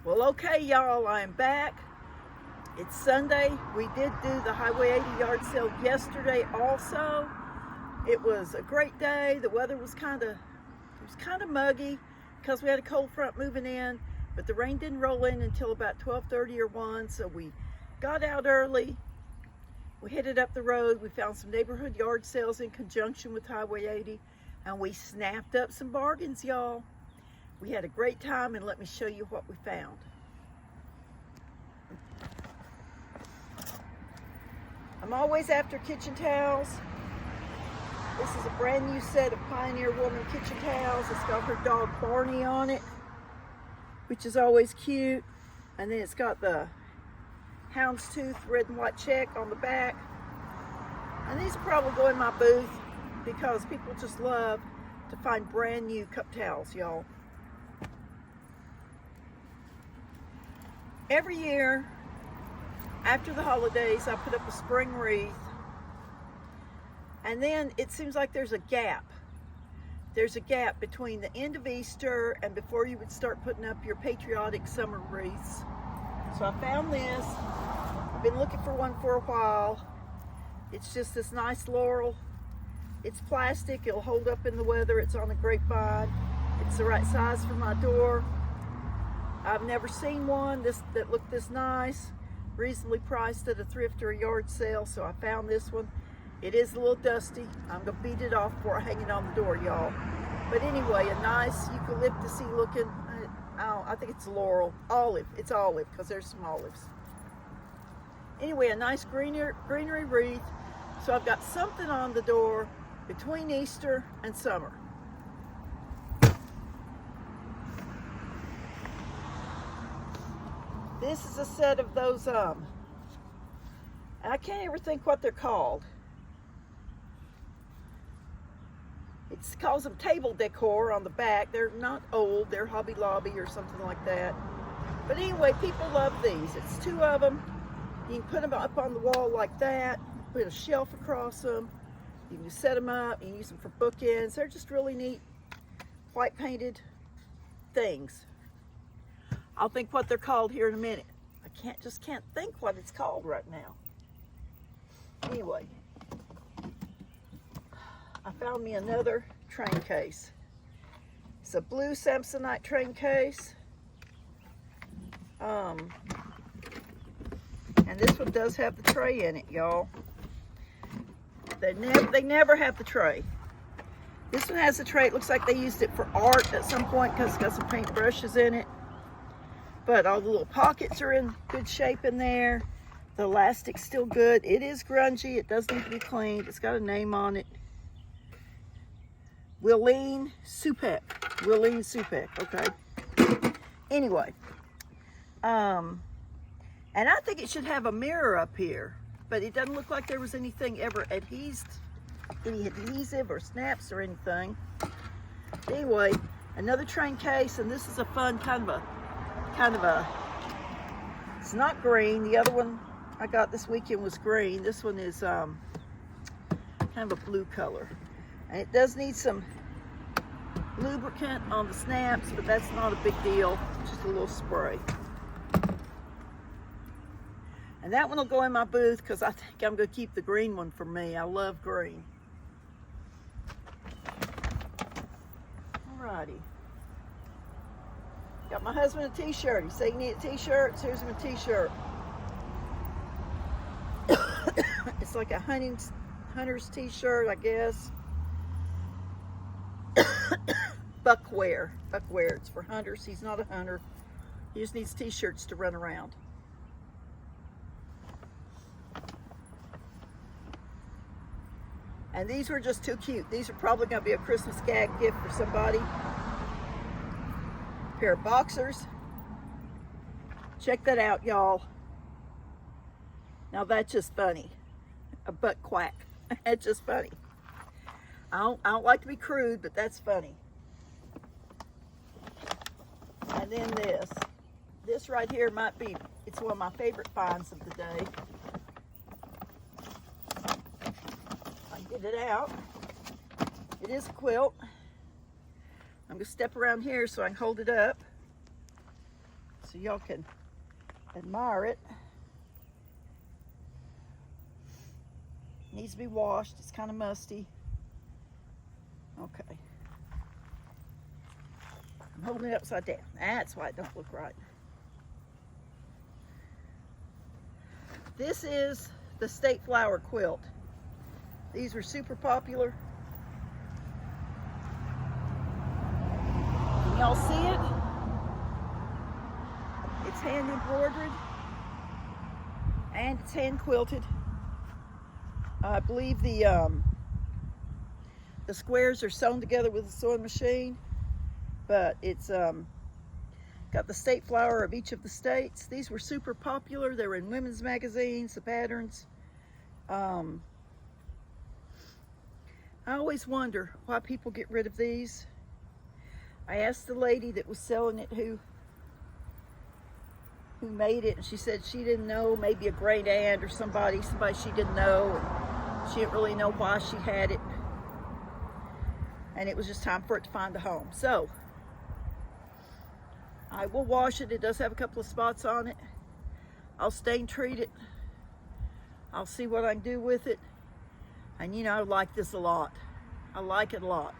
Well, okay, y'all, I am back. It's Sunday. We did do the Highway 80 yard sale yesterday also. It was a great day. The weather was kind of muggy because we had a cold front moving in, but the rain didn't roll in until about 12:30 or 1, so we got out early. We headed up the road. We found some neighborhood yard sales in conjunction with Highway 80, and we snapped up some bargains, y'all. We had a great time, and let me show you what we found. I'm always after kitchen towels. This is a brand new set of Pioneer Woman kitchen towels. It's got her dog Barney on it, which is always cute. And then it's got the houndstooth red and white check on the back. And these will probably go in my booth because people just love to find brand new cup towels, y'all. Every year after the holidays, I put up a spring wreath, and then it seems like there's a gap. There's a gap between the end of Easter and before you would start putting up your patriotic summer wreaths. So I found this. I've been looking for one for a while. It's just this nice laurel. It's plastic. It'll hold up in the weather. It's on a grapevine. It's the right size for my door. I've never seen one that looked this nice, reasonably priced at a thrift or a yard sale, so I found this one. It is a little dusty. I'm gonna beat it off before I hang it on the door, y'all. But anyway, a nice eucalyptus-y looking, I think it's laurel, olive. It's olive because there's some olives. Anyway, a nice greenery wreath. So I've got something on the door between Easter and summer. This is a set of those, I can't ever think what they're called. It calls them table decor on the back. They're not old, they're Hobby Lobby or something like that. But anyway, people love these. It's two of them. You can put them up on the wall like that, put a shelf across them. You can set them up, you can use them for bookends. They're just really neat, white painted things. I'll think what they're called here in a minute. I just can't think what it's called right now. Anyway, I found me another train case. It's a blue Samsonite train case. And this one does have the tray in it, y'all. They never have the tray. This one has the tray. It looks like they used it for art at some point because it's got some paint brushes in it. But all the little pockets are in good shape in there. The elastic's still good. It is grungy. It does need to be cleaned. It's got a name on it. Willeen Supek. Willeen Supek, okay. Anyway. And I think it should have a mirror up here. But it doesn't look like there was anything ever any adhesive or snaps or anything. Anyway, another train case, and this is a fun kind of a, it's not green. The other one I got this weekend was green. This one is kind of a blue color. And it does need some lubricant on the snaps, but that's not a big deal. Just a little spray. And that one will go in my booth because I think I'm going to keep the green one for me. I love green. Alrighty. Got my husband a t-shirt. He said, "You need a t-shirt?" So here's him a t-shirt. It's like a hunter's t-shirt, I guess. Buckwear. It's for hunters. He's not a hunter. He just needs t-shirts to run around. And these were just too cute. These are probably going to be a Christmas gag gift for somebody. Pair of boxers. Check that out, y'all. Now that's just funny. A butt quack. That's just funny. I don't like to be crude, but that's funny. And then this right here might be, it's one of my favorite finds of the day. I get it out. It is a quilt. I'm gonna step around here so I can hold it up so so y'all can admire it. Needs to be washed. It's kind of musty. Okay. I'm holding it upside down. That's why it don't look right. This is the state flower quilt. These were super popular. Can y'all see it? It's hand embroidered and it's hand quilted. I believe the squares are sewn together with a sewing machine, but it's got the state flower of each of the states. These were super popular. They were in women's magazines, the patterns. I always wonder why people get rid of these. I asked the lady that was selling it who made it, and she said she didn't know, maybe a great aunt or somebody she didn't know, and she didn't really know why she had it, and it was just time for it to find a home. So I will wash it. It does have a couple of spots on it. I'll stain treat it. I'll see what I can do with it. And you know, I like this a lot. I like it a lot.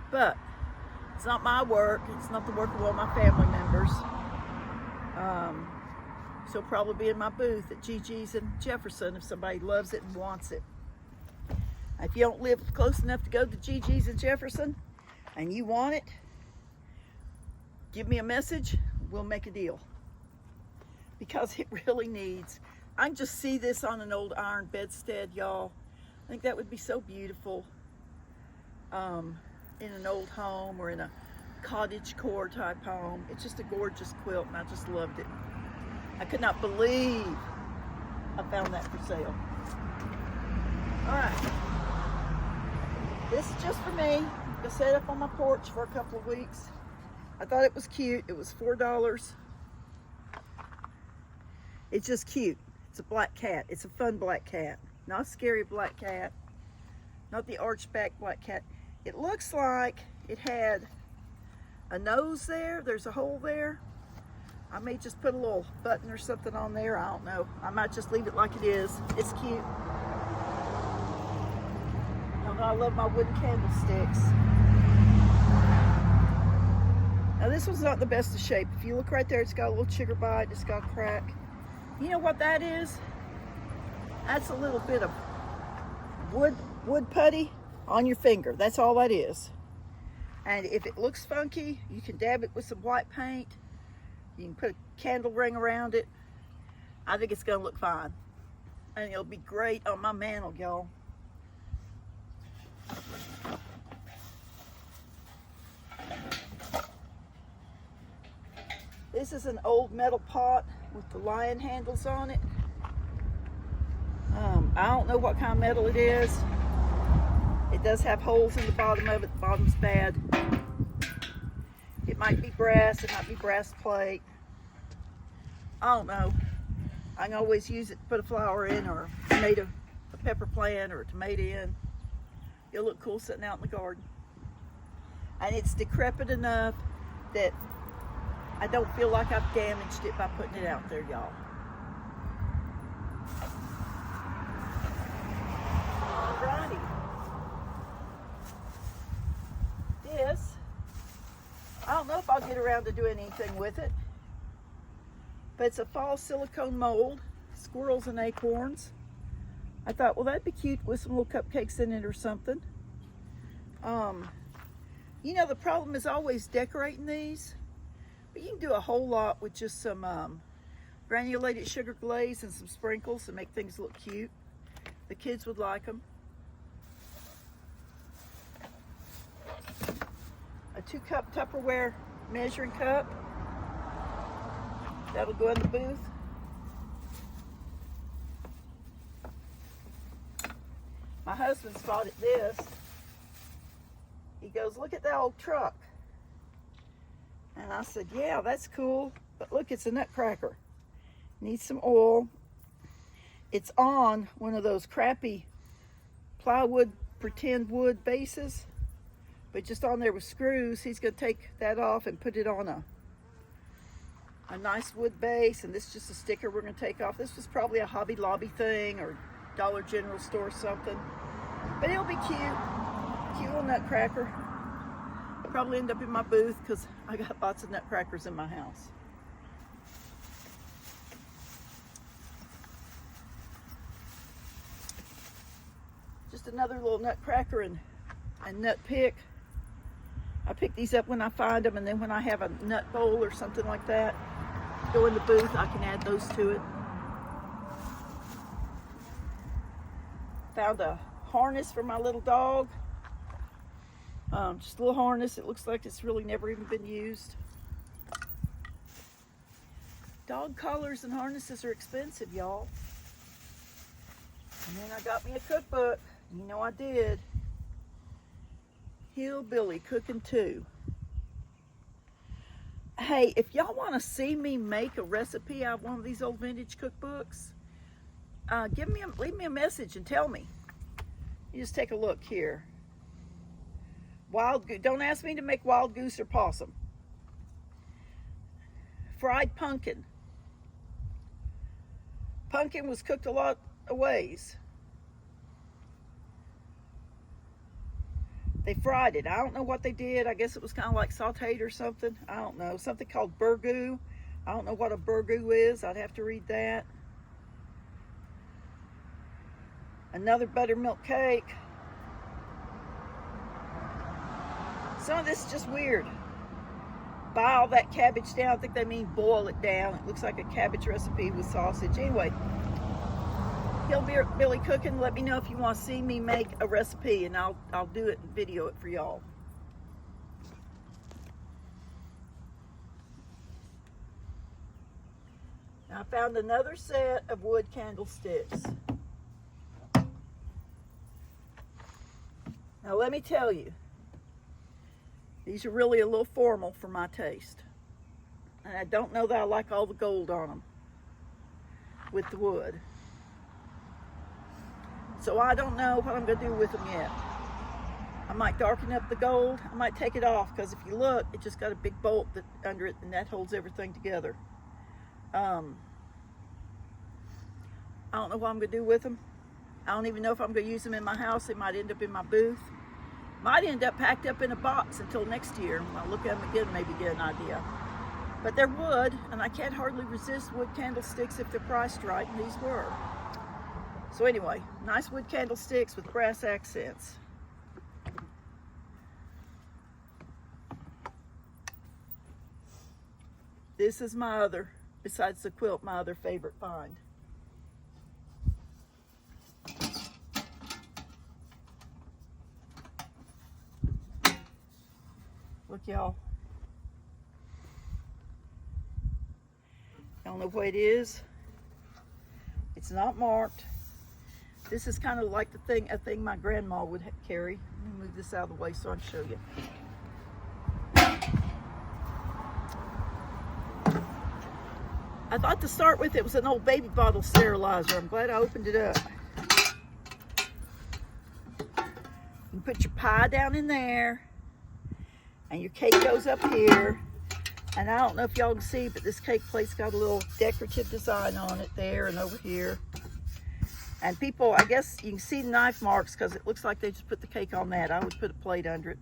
But it's not my work. It's not the work of one of my family members. So it'll probably be in my booth at Gigi's in Jefferson if somebody loves it and wants it. If you don't live close enough to go to Gigi's in Jefferson and you want it, give me a message. We'll make a deal. Because it really needs. I can just see this on an old iron bedstead, y'all. I think that would be so beautiful in an old home or in a cottage core type home. It's just a gorgeous quilt, and I just loved it. I could not believe I found that for sale. All right, this is just for me. I'm gonna set it up on my porch for a couple of weeks. I thought it was cute. It was $4. It's just cute. It's a black cat. It's a fun black cat. Not a scary black cat. Not the archback black cat. It looks like it had a nose there. There's a hole there. I may just put a little button or something on there. I don't know. I might just leave it like it is. It's cute. Y'all know I love my wooden candlesticks. Now this one's not the best of shape. If you look right there, it's got a little chigger bite. It's got a crack. You know what that is? That's a little bit of wood putty on your finger. That's all that is. And if it looks funky, you can dab it with some white paint. You can put a candle ring around it. I think it's gonna look fine. And it'll be great on my mantle, y'all. This is an old metal pot with the lion handles on it. I don't know what kind of metal it is. It does have holes in the bottom of it. The bottom's bad. It might be brass. It might be brass plate. I don't know. I can always use it to put a flower in, or a pepper plant or a tomato in. It'll look cool sitting out in the garden. And it's decrepit enough that I don't feel like I've damaged it by putting it out there, y'all. Alrighty. This, I don't know if I'll get around to doing anything with it, but it's a fall silicone mold, squirrels and acorns. I thought, well, that'd be cute with some little cupcakes in it or something. You know, the problem is always decorating these. But you can do a whole lot with just some granulated sugar glaze and some sprinkles to make things look cute. The kids would like them. A 2-cup Tupperware measuring cup. That'll go in the booth. My husband spotted this. He goes, look at that old truck. And I said, yeah, that's cool. But look, it's a nutcracker. Needs some oil. It's on one of those crappy plywood, pretend wood bases. But just on there with screws. He's going to take that off and put it on a a nice wood base, and this is just a sticker we're going to take off. This was probably a Hobby Lobby thing or Dollar General store or something, but it'll be cute little nutcracker. Probably end up in my booth because I got lots of nutcrackers in my house. Just another little nutcracker and nut pick. I pick these up when I find them, and then when I have a nut bowl or something like that, go in the booth, I can add those to it. Found a harness for my little dog. Just a little harness. It looks like it's really never even been used. Dog collars and harnesses are expensive, y'all. And then I got me a cookbook. You know I did. Hillbilly Cooking 2. Hey, if y'all want to see me make a recipe out of one of these old vintage cookbooks, leave me a message and tell me. You just take a look here. Wild goose. Don't ask me to make wild goose or possum. Fried pumpkin. Pumpkin was cooked a lot of ways. They fried it. I don't know what they did. I guess it was kind of like sauteed or something. I don't know. Something called burgoo. I don't know what a burgoo is. I'd have to read that. Another buttermilk cake. Some of this is just weird. Buy all that cabbage down. I think they mean boil it down. It looks like a cabbage recipe with sausage. Anyway, Hillbilly Cooking. Let me know if you want to see me make a recipe, and I'll do it and video it for y'all. I found another set of wood candlesticks. Now let me tell you, these are really a little formal for my taste. And I don't know that I like all the gold on them with the wood. So I don't know what I'm going to do with them yet. I might darken up the gold. I might take it off, because if you look, it just got a big bolt under it, and that holds everything together. I don't know what I'm going to do with them. I don't even know if I'm going to use them in my house. They might end up in my booth. Might end up packed up in a box until next year. When I look at them again, maybe get an idea. But they're wood, and I can't hardly resist wood candlesticks if they're priced right, and these were. So anyway, nice wood candlesticks with brass accents. This is my other, besides the quilt, my other favorite find. Look, y'all. I don't know what it is. It's not marked. This is kind of like a thing my grandma would carry. Let me move this out of the way so I can show you. I thought to start with it was an old baby bottle sterilizer. I'm glad I opened it up. You put your pie down in there, and your cake goes up here. And I don't know if y'all can see, but this cake plate's got a little decorative design on it there and over here. And people, I guess you can see the knife marks because it looks like they just put the cake on that. I would put a plate under it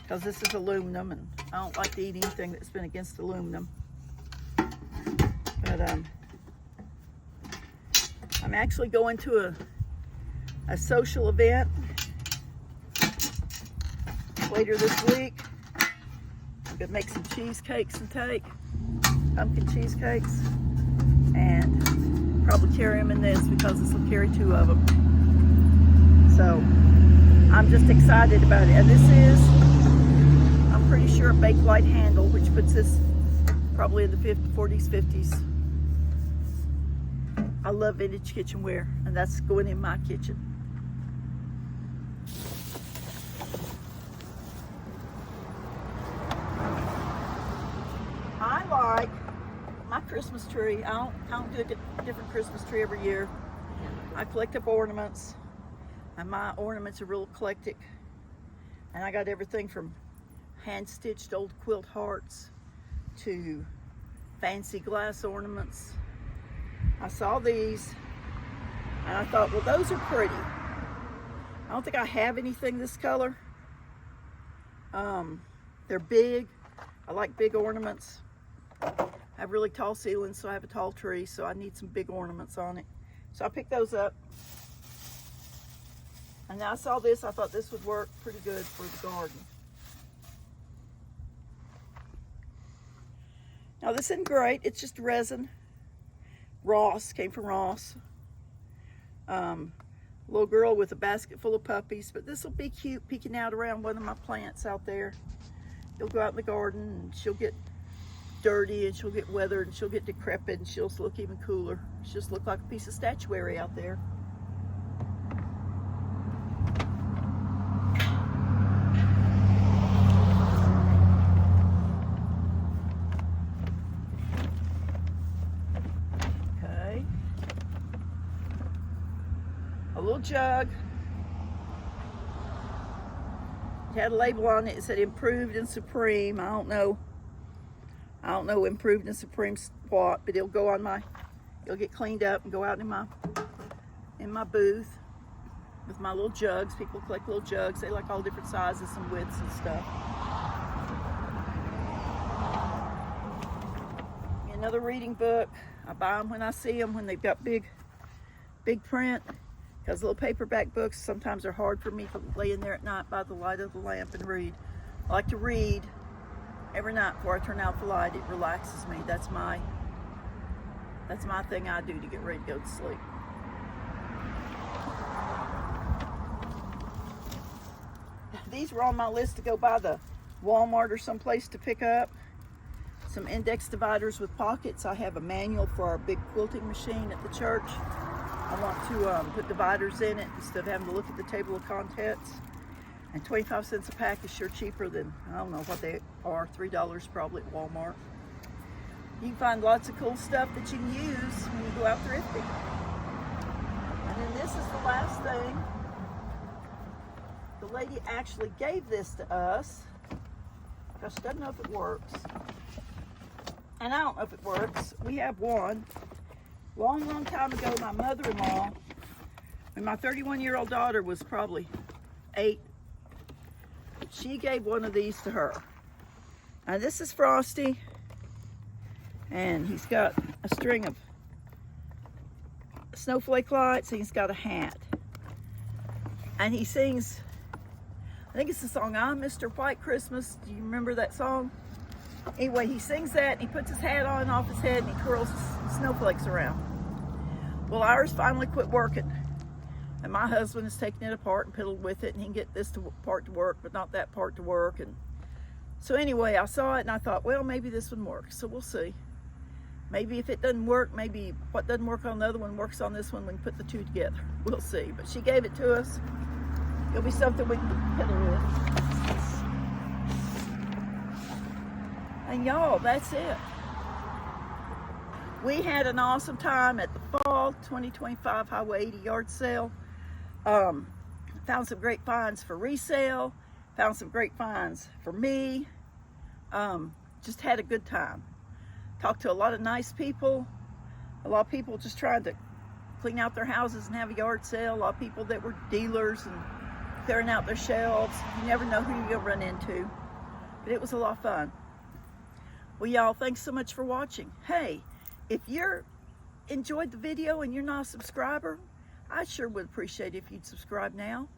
because this is aluminum, and I don't like to eat anything that's been against aluminum. But I'm actually going to a social event later this week. I'm gonna make some cheesecakes and pumpkin cheesecakes, and probably carry them in this because this will carry 2 of them. So I'm just excited about it. And this is, I'm pretty sure, a baked light handle, which puts this probably in the 40s, 50s. I love vintage kitchenware, and that's going in my kitchen. I like my Christmas tree. I don't do a different Christmas tree every year. I collect up ornaments, and my ornaments are real eclectic. And I got everything from hand-stitched old quilt hearts to fancy glass ornaments. I saw these and I thought, well, those are pretty. I don't think I have anything this color. They're big. I like big ornaments. I have really tall ceilings, so I have a tall tree, so I need some big ornaments on it. So I picked those up. And now I saw this, I thought this would work pretty good for the garden. Now this isn't great, it's just resin. Ross, came from Ross. Little girl with a basket full of puppies, but this will be cute peeking out around one of my plants out there. You'll go out in the garden and she'll get dirty and she'll get weathered and she'll get decrepit and she'll look even cooler. She'll just look like a piece of statuary out there. Okay. A little jug. It had a label on it. It said improved and supreme. I don't know improved and supreme what, but it'll go on my, it'll get cleaned up and go out in my booth with my little jugs. People collect little jugs. They like all different sizes and widths and stuff. Another reading book. I buy them when I see them, when they've got big print. Because little paperback books sometimes are hard for me to lay in there at night by the light of the lamp and read. I like to read every night before I turn out the light. It relaxes me. That's my thing I do to get ready to go to sleep. These were on my list to go by the Walmart or someplace to pick up. Some index dividers with pockets. I have a manual for our big quilting machine at the church. I want to put dividers in it instead of having to look at the table of contents. And 25 cents a pack is sure cheaper than, I don't know what they are, $3 probably at Walmart. You can find lots of cool stuff that you can use when you go out thrifting. And then this is the last thing. The lady actually gave this to us because she doesn't know if it works. And I don't know if it works. We have one. Long time ago, my mother-in-law, when my 31-year-old daughter was probably 8, she gave one of these to her. Now this is Frosty, and he's got a string of snowflake lights, and he's got a hat. And he sings, I think it's the song, I'm Mr. White Christmas. Do you remember that song? Anyway, he sings that, and he puts his hat on off his head, and he twirls snowflakes around. Well, ours finally quit working, and my husband has taken it apart and piddled with it, and he can get this part to work, but not that part to work. And so anyway, I saw it, and I thought, well, maybe this one works, so we'll see. Maybe if it doesn't work, maybe what doesn't work on the other one works on this one. We can put the two together. We'll see. But she gave it to us. It'll be something we can piddle with. And y'all, that's it. We had an awesome time at the Fall 2025 Highway 80 yard sale. Found some great finds for resale. Found some great finds for me. Just had a good time. Talked to a lot of nice people. A lot of people just trying to clean out their houses and have a yard sale. A lot of people that were dealers and clearing out their shelves. You never know who you're gonna run into. But it was a lot of fun. Well, y'all, thanks so much for watching. Hey, if you're enjoyed the video and you're not a subscriber, I sure would appreciate it if you'd subscribe now.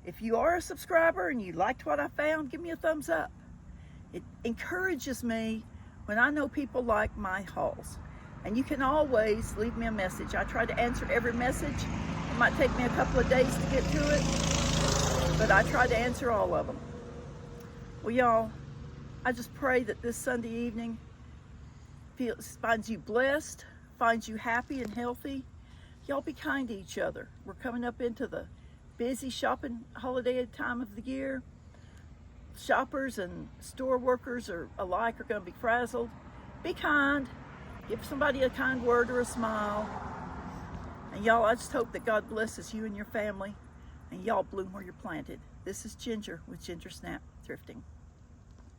If you are a subscriber and you liked what I found, give me a thumbs up. It encourages me when I know people like my hauls. And you can always leave me a message. I try to answer every message. It might take me a couple of days to get to it, but I try to answer all of them. Well, y'all, I just pray that this Sunday evening finds you blessed, finds you happy and healthy. Y'all be kind to each other. We're coming up into the busy shopping holiday time of the year. Shoppers and store workers alike are going to be frazzled. Be kind. Give somebody a kind word or a smile. And y'all, I just hope that God blesses you and your family, and y'all bloom where you're planted. This is Ginger with Ginger Snap Thrifting.